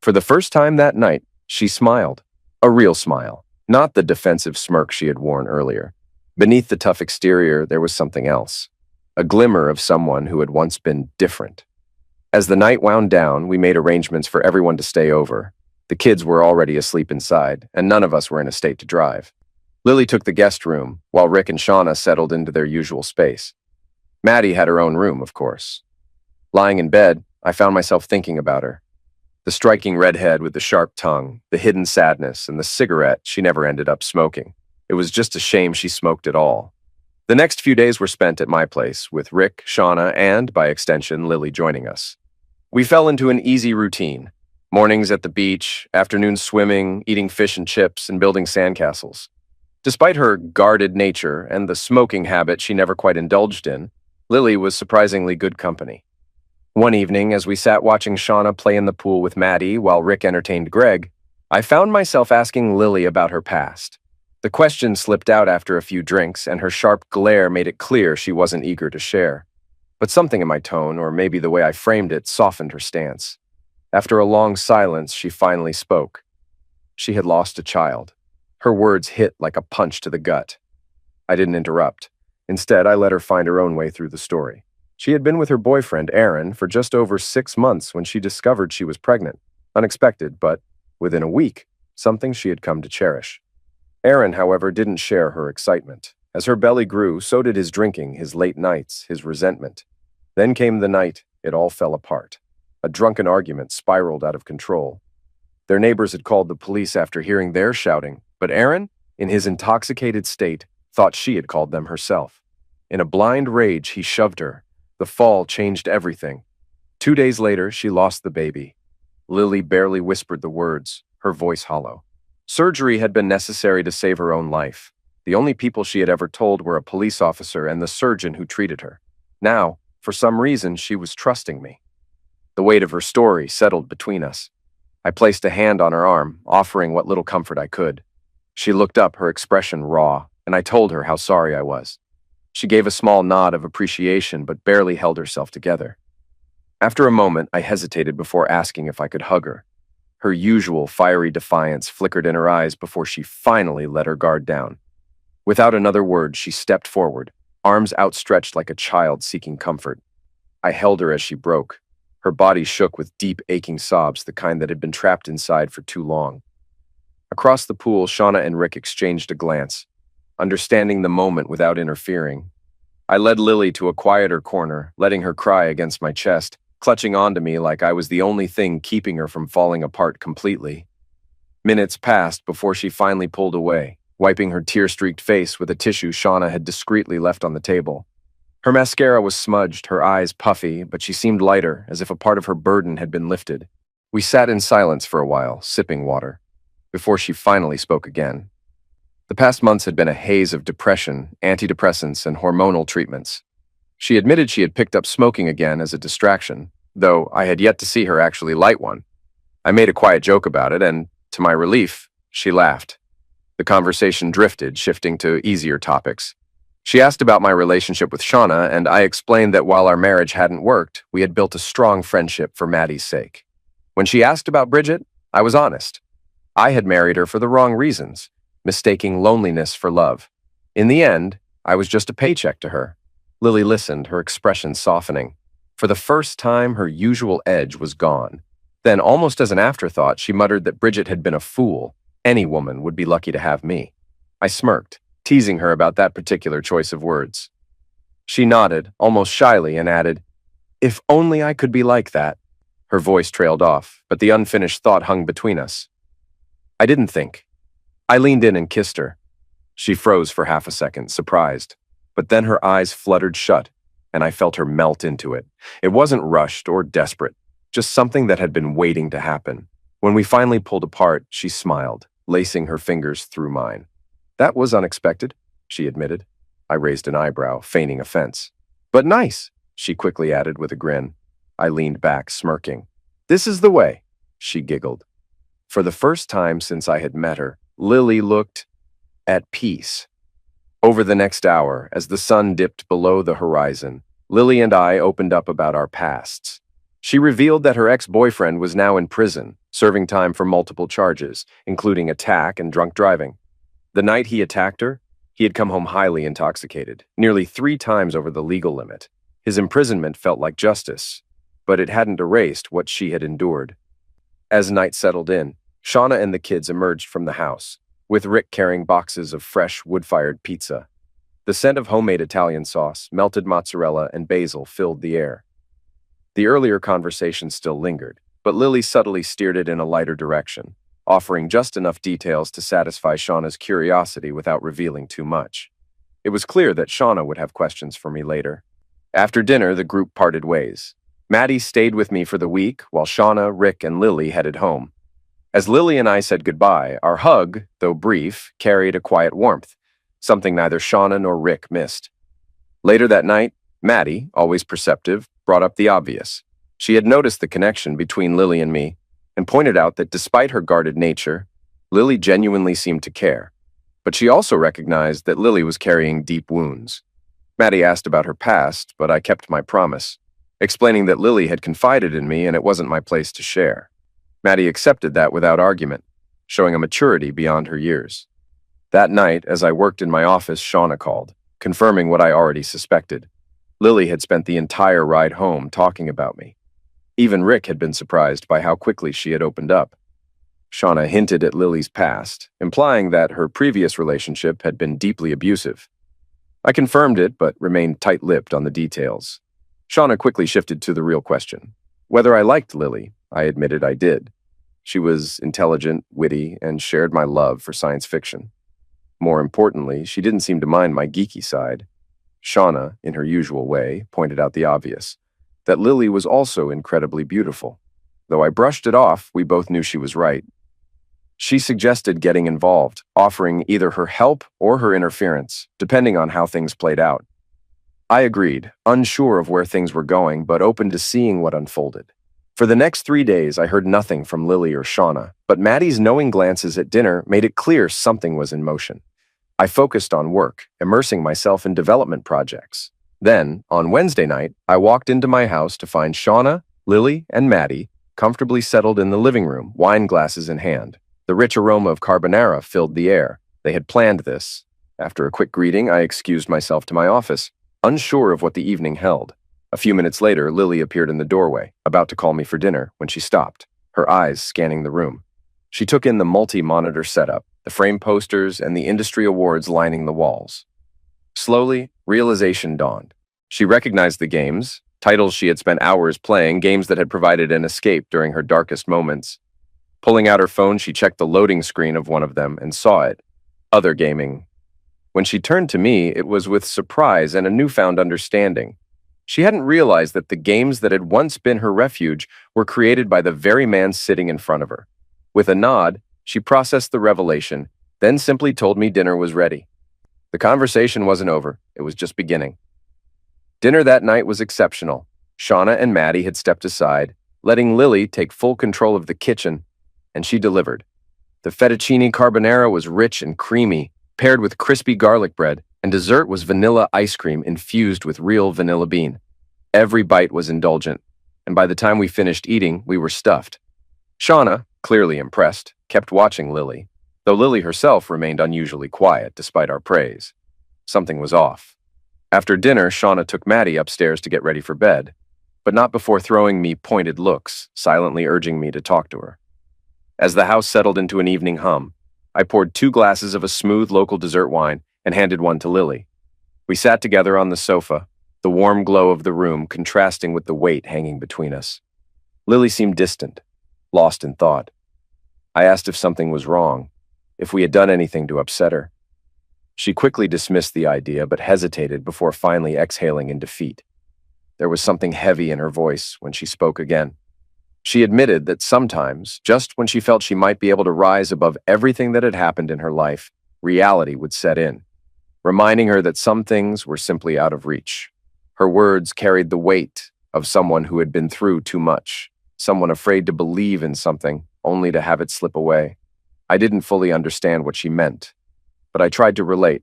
For the first time that night, she smiled. A real smile, not the defensive smirk she had worn earlier. Beneath the tough exterior, there was something else. A glimmer of someone who had once been different. As the night wound down, we made arrangements for everyone to stay over. The kids were already asleep inside, and none of us were in a state to drive. Lily took the guest room, while Rick and Shauna settled into their usual space. Maddie had her own room, of course. Lying in bed, I found myself thinking about her. The striking redhead with the sharp tongue, the hidden sadness, and the cigarette she never ended up smoking. It was just a shame she smoked at all. The next few days were spent at my place, with Rick, Shauna, and, by extension, Lily joining us. We fell into an easy routine. Mornings at the beach, afternoons swimming, eating fish and chips, and building sandcastles. Despite her guarded nature and the smoking habit she never quite indulged in, Lily was surprisingly good company. One evening, as we sat watching Shauna play in the pool with Maddie while Rick entertained Greg, I found myself asking Lily about her past. The question slipped out after a few drinks, and her sharp glare made it clear she wasn't eager to share. But something in my tone, or maybe the way I framed it, softened her stance. After a long silence, she finally spoke. She had lost a child. Her words hit like a punch to the gut. I didn't interrupt. Instead, I let her find her own way through the story. She had been with her boyfriend, Aaron, for just over 6 months when she discovered she was pregnant. Unexpected, but within a week, something she had come to cherish. Aaron, however, didn't share her excitement. As her belly grew, so did his drinking, his late nights, his resentment. Then came the night it all fell apart. A drunken argument spiraled out of control. Their neighbors had called the police after hearing their shouting, but Aaron, in his intoxicated state, thought she had called them herself. In a blind rage, he shoved her. The fall changed everything. 2 days later, she lost the baby. Lily barely whispered the words, her voice hollow. Surgery had been necessary to save her own life. The only people she had ever told were a police officer and the surgeon who treated her. Now, for some reason, she was trusting me. The weight of her story settled between us. I placed a hand on her arm, offering what little comfort I could. She looked up, her expression raw, and I told her how sorry I was. She gave a small nod of appreciation but barely held herself together. After a moment, I hesitated before asking if I could hug her. Her usual fiery defiance flickered in her eyes before she finally let her guard down. Without another word, she stepped forward, arms outstretched like a child seeking comfort. I held her as she broke. Her body shook with deep, aching sobs, the kind that had been trapped inside for too long. Across the pool, Shauna and Rick exchanged a glance, understanding the moment without interfering. I led Lily to a quieter corner, letting her cry against my chest, clutching onto me like I was the only thing keeping her from falling apart completely. Minutes passed before she finally pulled away, wiping her tear-streaked face with a tissue Shauna had discreetly left on the table. Her mascara was smudged, her eyes puffy, but she seemed lighter, as if a part of her burden had been lifted. We sat in silence for a while, sipping water, before she finally spoke again. The past months had been a haze of depression, antidepressants, and hormonal treatments. She admitted she had picked up smoking again as a distraction, though I had yet to see her actually light one. I made a quiet joke about it, and, to my relief, she laughed. The conversation drifted, shifting to easier topics. She asked about my relationship with Shauna, and I explained that while our marriage hadn't worked, we had built a strong friendship for Maddie's sake. When she asked about Bridget, I was honest. I had married her for the wrong reasons, mistaking loneliness for love. In the end, I was just a paycheck to her. Lily listened, her expression softening. For the first time, her usual edge was gone. Then, almost as an afterthought, she muttered that Bridget had been a fool. Any woman would be lucky to have me. I smirked, teasing her about that particular choice of words. She nodded, almost shyly, and added, "If only I could be like that." Her voice trailed off, but the unfinished thought hung between us. I didn't think. I leaned in and kissed her. She froze for half a second, surprised, but then her eyes fluttered shut, and I felt her melt into it. It wasn't rushed or desperate, just something that had been waiting to happen. When we finally pulled apart, she smiled, lacing her fingers through mine. "That was unexpected," she admitted. I raised an eyebrow, feigning offense. "But nice," she quickly added with a grin. I leaned back, smirking. "This is the way," she giggled. For the first time since I had met her, Lily looked at peace. Over the next hour, as the sun dipped below the horizon, Lily and I opened up about our pasts. She revealed that her ex-boyfriend was now in prison, serving time for multiple charges, including attack and drunk driving. The night he attacked her, he had come home highly intoxicated, nearly 3 times over the legal limit. His imprisonment felt like justice, but it hadn't erased what she had endured. As night settled in, Shauna and the kids emerged from the house, with Rick carrying boxes of fresh, wood-fired pizza. The scent of homemade Italian sauce, melted mozzarella, and basil filled the air. The earlier conversation still lingered, but Lily subtly steered it in a lighter direction, offering just enough details to satisfy Shauna's curiosity without revealing too much. It was clear that Shauna would have questions for me later. After dinner, the group parted ways. Maddie stayed with me for the week, while Shauna, Rick, and Lily headed home. As Lily and I said goodbye, our hug, though brief, carried a quiet warmth, something neither Shauna nor Rick missed. Later that night, Maddie, always perceptive, brought up the obvious. She had noticed the connection between Lily and me, and pointed out that despite her guarded nature, Lily genuinely seemed to care. But she also recognized that Lily was carrying deep wounds. Maddie asked about her past, but I kept my promise, explaining that Lily had confided in me and it wasn't my place to share. Maddie accepted that without argument, showing a maturity beyond her years. That night, as I worked in my office, Shauna called, confirming what I already suspected. Lily had spent the entire ride home talking about me. Even Rick had been surprised by how quickly she had opened up. Shauna hinted at Lily's past, implying that her previous relationship had been deeply abusive. I confirmed it, but remained tight-lipped on the details. Shauna quickly shifted to the real question. Whether I liked Lily, I admitted I did. She was intelligent, witty, and shared my love for science fiction. More importantly, she didn't seem to mind my geeky side. Shauna, in her usual way, pointed out the obvious, that Lily was also incredibly beautiful. Though I brushed it off, we both knew she was right. She suggested getting involved, offering either her help or her interference, depending on how things played out. I agreed, unsure of where things were going, but open to seeing what unfolded. For the next 3 days, I heard nothing from Lily or Shauna, but Maddie's knowing glances at dinner made it clear something was in motion. I focused on work, immersing myself in development projects. Then, on Wednesday night, I walked into my house to find Shauna, Lily, and Maddie comfortably settled in the living room, wine glasses in hand. The rich aroma of carbonara filled the air. They had planned this. After a quick greeting, I excused myself to my office, unsure of what the evening held. A few minutes later, Lily appeared in the doorway, about to call me for dinner, when she stopped, her eyes scanning the room. She took in the multi-monitor setup, the frame posters, and the industry awards lining the walls. Slowly, realization dawned. She recognized the games, titles she had spent hours playing, games that had provided an escape during her darkest moments. Pulling out her phone, she checked the loading screen of one of them and saw it. Other gaming. When she turned to me, it was with surprise and a newfound understanding. She hadn't realized that the games that had once been her refuge were created by the very man sitting in front of her. With a nod, she processed the revelation, then simply told me dinner was ready. The conversation wasn't over, it was just beginning. Dinner that night was exceptional. Shauna and Maddie had stepped aside, letting Lily take full control of the kitchen, and she delivered. The fettuccine carbonara was rich and creamy, paired with crispy garlic bread, and dessert was vanilla ice cream infused with real vanilla bean. Every bite was indulgent, and by the time we finished eating, we were stuffed. Shauna, clearly impressed, kept watching Lily, though Lily herself remained unusually quiet despite our praise. Something was off. After dinner, Shauna took Maddie upstairs to get ready for bed, but not before throwing me pointed looks, silently urging me to talk to her. As the house settled into an evening hum, I poured 2 glasses of a smooth local dessert wine and handed one to Lily. We sat together on the sofa, the warm glow of the room contrasting with the weight hanging between us. Lily seemed distant, lost in thought. I asked if something was wrong, if we had done anything to upset her. She quickly dismissed the idea but hesitated before finally exhaling in defeat. There was something heavy in her voice when she spoke again. She admitted that sometimes, just when she felt she might be able to rise above everything that had happened in her life, reality would set in, reminding her that some things were simply out of reach. Her words carried the weight of someone who had been through too much, someone afraid to believe in something only to have it slip away. I didn't fully understand what she meant, but I tried to relate.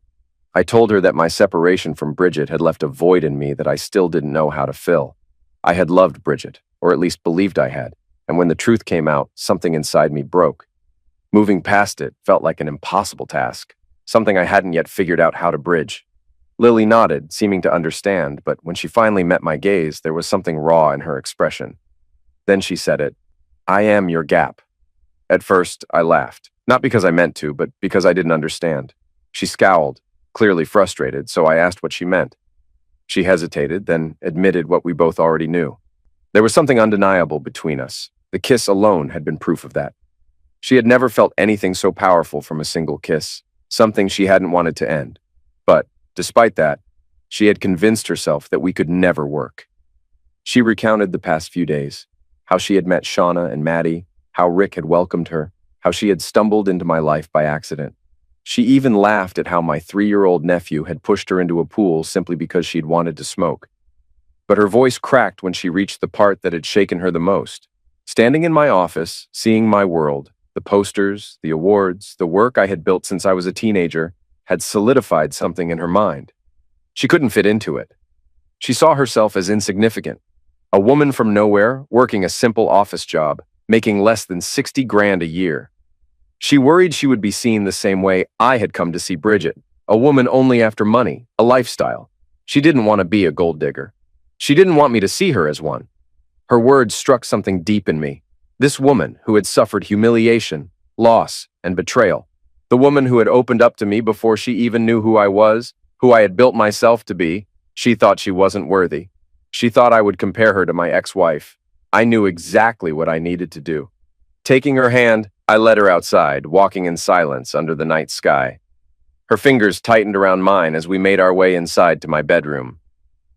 I told her that my separation from Bridget had left a void in me that I still didn't know how to fill. I had loved Bridget, or at least believed I had, and when the truth came out, something inside me broke. Moving past it felt like an impossible task, something I hadn't yet figured out how to bridge. Lily nodded, seeming to understand, but when she finally met my gaze, there was something raw in her expression. Then she said it, "I am your gap." At first, I laughed, not because I meant to, but because I didn't understand. She scowled, clearly frustrated, so I asked what she meant. She hesitated, then admitted what we both already knew. There was something undeniable between us. The kiss alone had been proof of that. She had never felt anything so powerful from a single kiss, something she hadn't wanted to end. But, despite that, she had convinced herself that we could never work. She recounted the past few days, how she had met Shauna and Maddie, how Rick had welcomed her, how she had stumbled into my life by accident. She even laughed at how my 3-year-old nephew had pushed her into a pool simply because she'd wanted to smoke. But her voice cracked when she reached the part that had shaken her the most. Standing in my office, seeing my world, the posters, the awards, the work I had built since I was a teenager, had solidified something in her mind. She couldn't fit into it. She saw herself as insignificant. A woman from nowhere, working a simple office job, making less than 60 grand a year. She worried she would be seen the same way I had come to see Bridget, a woman only after money, a lifestyle. She didn't want to be a gold digger. She didn't want me to see her as one. Her words struck something deep in me. This woman who had suffered humiliation, loss, and betrayal. The woman who had opened up to me before she even knew who I was, who I had built myself to be. She thought she wasn't worthy. She thought I would compare her to my ex-wife. I knew exactly what I needed to do. Taking her hand, I led her outside, walking in silence under the night sky. Her fingers tightened around mine as we made our way inside to my bedroom.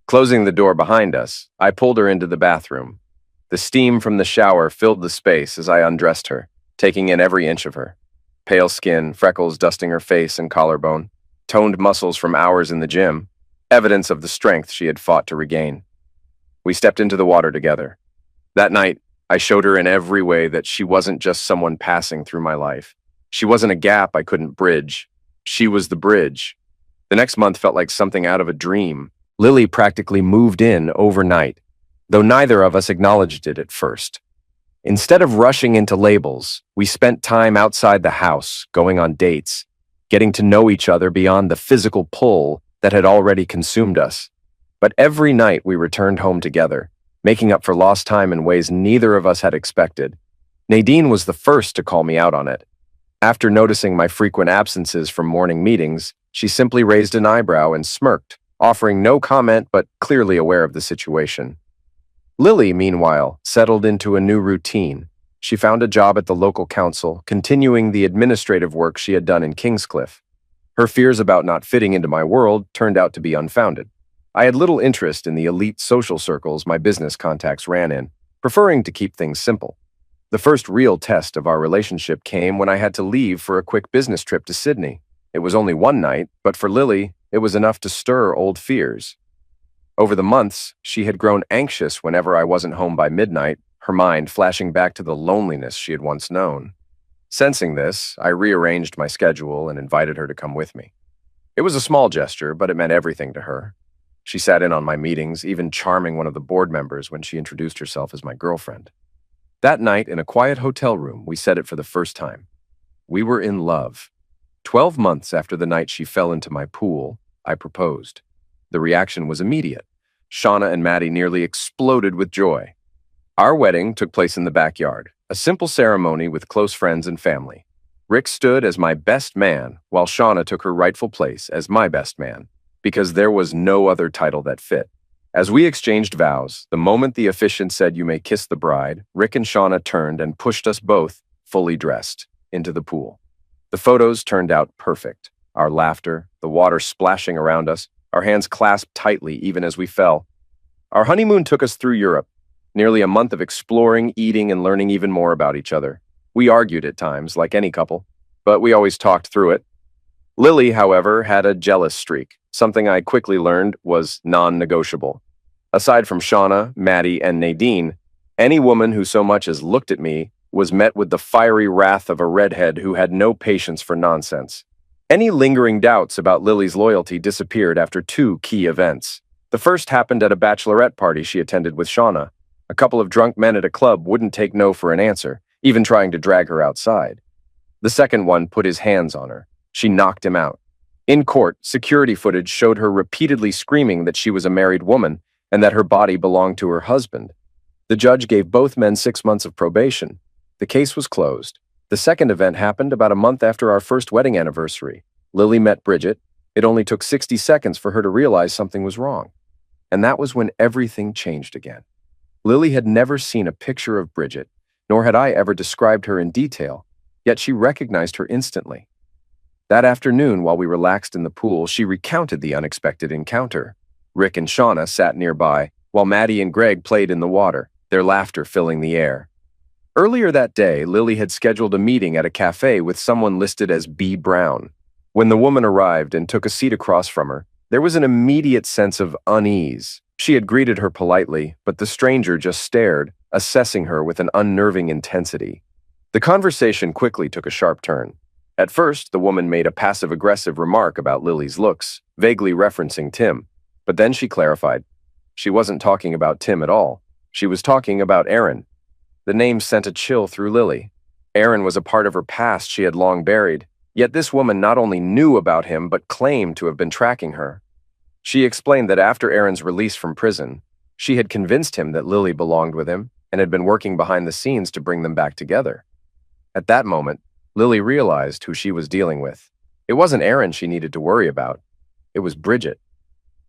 Closing the door behind us, I pulled her into the bathroom. The steam from the shower filled the space as I undressed her, taking in every inch of her. Pale skin, freckles dusting her face and collarbone, toned muscles from hours in the gym, evidence of the strength she had fought to regain. We stepped into the water together. That night, I showed her in every way that she wasn't just someone passing through my life. She wasn't a gap I couldn't bridge. She was the bridge. The next month felt like something out of a dream. Lily practically moved in overnight, though neither of us acknowledged it at first. Instead of rushing into labels, we spent time outside the house, going on dates, getting to know each other beyond the physical pull that had already consumed us. But every night we returned home together, making up for lost time in ways neither of us had expected. Nadine was the first to call me out on it. After noticing my frequent absences from morning meetings, she simply raised an eyebrow and smirked, offering no comment but clearly aware of the situation. Lily, meanwhile, settled into a new routine. She found a job at the local council, continuing the administrative work she had done in Kingscliff. Her fears about not fitting into my world turned out to be unfounded. I had little interest in the elite social circles my business contacts ran in, preferring to keep things simple. The first real test of our relationship came when I had to leave for a quick business trip to Sydney. It was only one night, but for Lily, it was enough to stir old fears. Over the months, she had grown anxious whenever I wasn't home by midnight, her mind flashing back to the loneliness she had once known. Sensing this, I rearranged my schedule and invited her to come with me. It was a small gesture, but it meant everything to her. She sat in on my meetings, even charming one of the board members when she introduced herself as my girlfriend. That night, in a quiet hotel room, we said it for the first time. We were in love. 12 months after the night she fell into my pool, I proposed. The reaction was immediate. Shauna and Maddie nearly exploded with joy. Our wedding took place in the backyard, a simple ceremony with close friends and family. Rick stood as my best man, while Shauna took her rightful place as my best man, because there was no other title that fit. As we exchanged vows, the moment the officiant said you may kiss the bride, Rick and Shauna turned and pushed us both, fully dressed, into the pool. The photos turned out perfect. Our laughter, the water splashing around us, our hands clasped tightly even as we fell. Our honeymoon took us through Europe, nearly a month of exploring, eating, and learning even more about each other. We argued at times, like any couple, but we always talked through it. Lily, however, had a jealous streak. Something I quickly learned was non-negotiable. Aside from Shauna, Maddie, and Nadine, any woman who so much as looked at me was met with the fiery wrath of a redhead who had no patience for nonsense. Any lingering doubts about Lily's loyalty disappeared after two key events. The first happened at a bachelorette party she attended with Shauna. A couple of drunk men at a club wouldn't take no for an answer, even trying to drag her outside. The second one put his hands on her. She knocked him out. In court, security footage showed her repeatedly screaming that she was a married woman and that her body belonged to her husband. The judge gave both men 6 months of probation. The case was closed. The second event happened about a month after our first wedding anniversary. Lily met Bridget. It only took 60 seconds for her to realize something was wrong. And that was when everything changed again. Lily had never seen a picture of Bridget, nor had I ever described her in detail, yet she recognized her instantly. That afternoon, while we relaxed in the pool, she recounted the unexpected encounter. Rick and Shauna sat nearby, while Maddie and Greg played in the water, their laughter filling the air. Earlier that day, Lily had scheduled a meeting at a cafe with someone listed as B. Brown. When the woman arrived and took a seat across from her, there was an immediate sense of unease. She had greeted her politely, but the stranger just stared, assessing her with an unnerving intensity. The conversation quickly took a sharp turn. At first, the woman made a passive-aggressive remark about Lily's looks, vaguely referencing Tim. But then she clarified. She wasn't talking about Tim at all. She was talking about Aaron. The name sent a chill through Lily. Aaron was a part of her past she had long buried, yet this woman not only knew about him but claimed to have been tracking her. She explained that after Aaron's release from prison, she had convinced him that Lily belonged with him and had been working behind the scenes to bring them back together. At that moment, Lily realized who she was dealing with. It wasn't Aaron she needed to worry about. It was Bridget.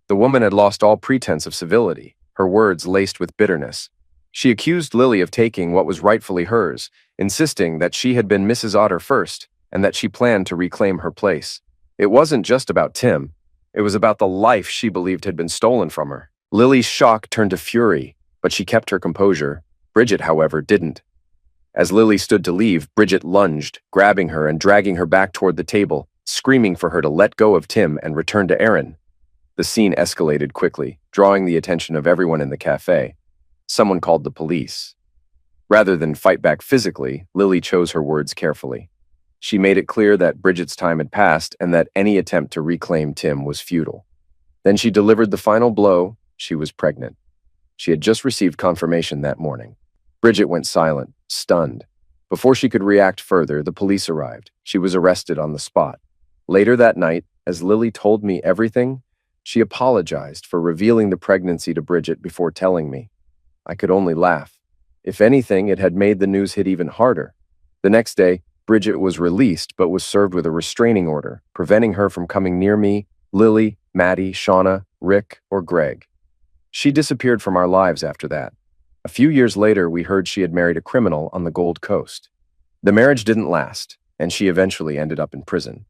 The woman had lost all pretense of civility, her words laced with bitterness. She accused Lily of taking what was rightfully hers, insisting that she had been Mrs. Otter first and that she planned to reclaim her place. It wasn't just about Tim. It was about the life she believed had been stolen from her. Lily's shock turned to fury, but she kept her composure. Bridget, however, didn't. As Lily stood to leave, Bridget lunged, grabbing her and dragging her back toward the table, screaming for her to let go of Tim and return to Aaron. The scene escalated quickly, drawing the attention of everyone in the cafe. Someone called the police. Rather than fight back physically, Lily chose her words carefully. She made it clear that Bridget's time had passed and that any attempt to reclaim Tim was futile. Then she delivered the final blow. She was pregnant. She had just received confirmation that morning. Bridget went silent, stunned. Before she could react further, the police arrived. She was arrested on the spot. Later that night, as Lily told me everything, she apologized for revealing the pregnancy to Bridget before telling me. I could only laugh. If anything, it had made the news hit even harder. The next day, Bridget was released but was served with a restraining order, preventing her from coming near me, Lily, Maddie, Shauna, Rick, or Greg. She disappeared from our lives after that. A few years later, we heard she had married a criminal on the Gold Coast. The marriage didn't last, and she eventually ended up in prison.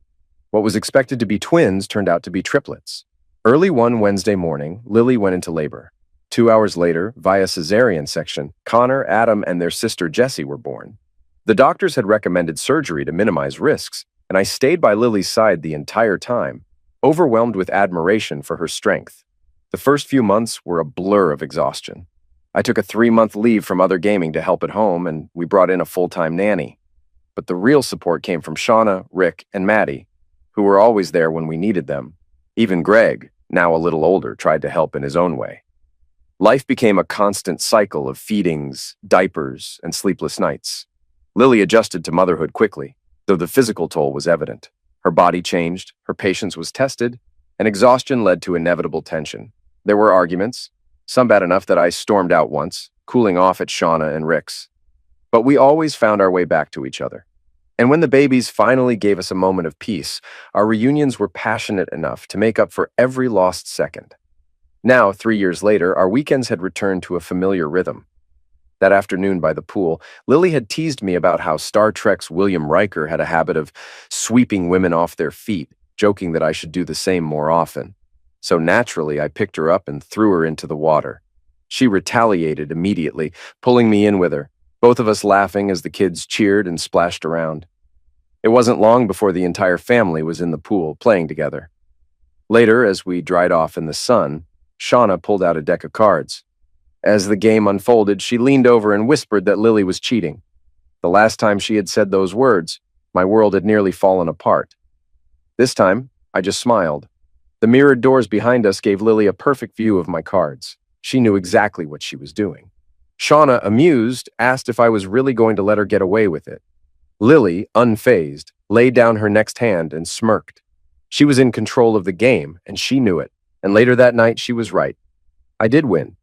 What was expected to be twins turned out to be triplets. Early one Wednesday morning, Lily went into labor. 2 hours later, via cesarean section, Connor, Adam, and their sister Jessie were born. The doctors had recommended surgery to minimize risks, and I stayed by Lily's side the entire time, overwhelmed with admiration for her strength. The first few months were a blur of exhaustion. I took a 3-month leave from other gaming to help at home, and we brought in a full-time nanny. But the real support came from Shauna, Rick, and Maddie, who were always there when we needed them. Even Greg, now a little older, tried to help in his own way. Life became a constant cycle of feedings, diapers, and sleepless nights. Lily adjusted to motherhood quickly, though the physical toll was evident. Her body changed, her patience was tested, and exhaustion led to inevitable tension. There were arguments, some bad enough that I stormed out once, cooling off at Shauna and Rick's. But we always found our way back to each other. And when the babies finally gave us a moment of peace, our reunions were passionate enough to make up for every lost second. Now, 3 years later, our weekends had returned to a familiar rhythm. That afternoon by the pool, Lily had teased me about how Star Trek's William Riker had a habit of sweeping women off their feet, joking that I should do the same more often. So naturally, I picked her up and threw her into the water. She retaliated immediately, pulling me in with her, both of us laughing as the kids cheered and splashed around. It wasn't long before the entire family was in the pool, playing together. Later, as we dried off in the sun, Shauna pulled out a deck of cards. As the game unfolded, she leaned over and whispered that Lily was cheating. The last time she had said those words, my world had nearly fallen apart. This time, I just smiled. The mirrored doors behind us gave Lily a perfect view of my cards. She knew exactly what she was doing. Shauna, amused, asked if I was really going to let her get away with it. Lily, unfazed, laid down her next hand and smirked. She was in control of the game, and she knew it. And later that night, she was right. I did win.